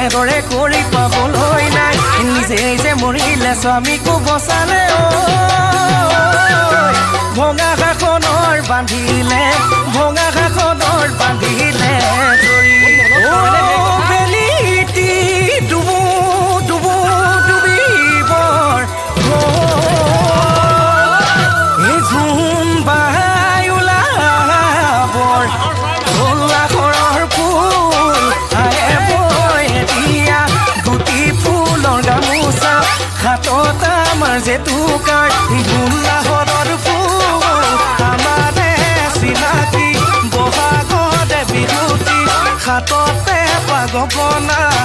এনেদৰে কৰি পাবলৈ নাই নিজে যে মৰিলে স্বামীকো বচালে ভঙা কাখনৰ বান্ধিলে ভঙা কাখনৰ বান্ধিলে ধৰি বেলিটি ডুবু ডুবু ডুবিবৰ এই ঝুম বাই ওলাবৰ ভোলা ঘৰৰ ফুল আয়ে বৈ এতিয়া গুটি ফুলৰ গামোচা হাতত আমাৰ জেতুকাৰ ভোলা ঘৰৰ ফুল আমাৰে চিনাকি বহাগতে বিহুতি হাততে পাগপনা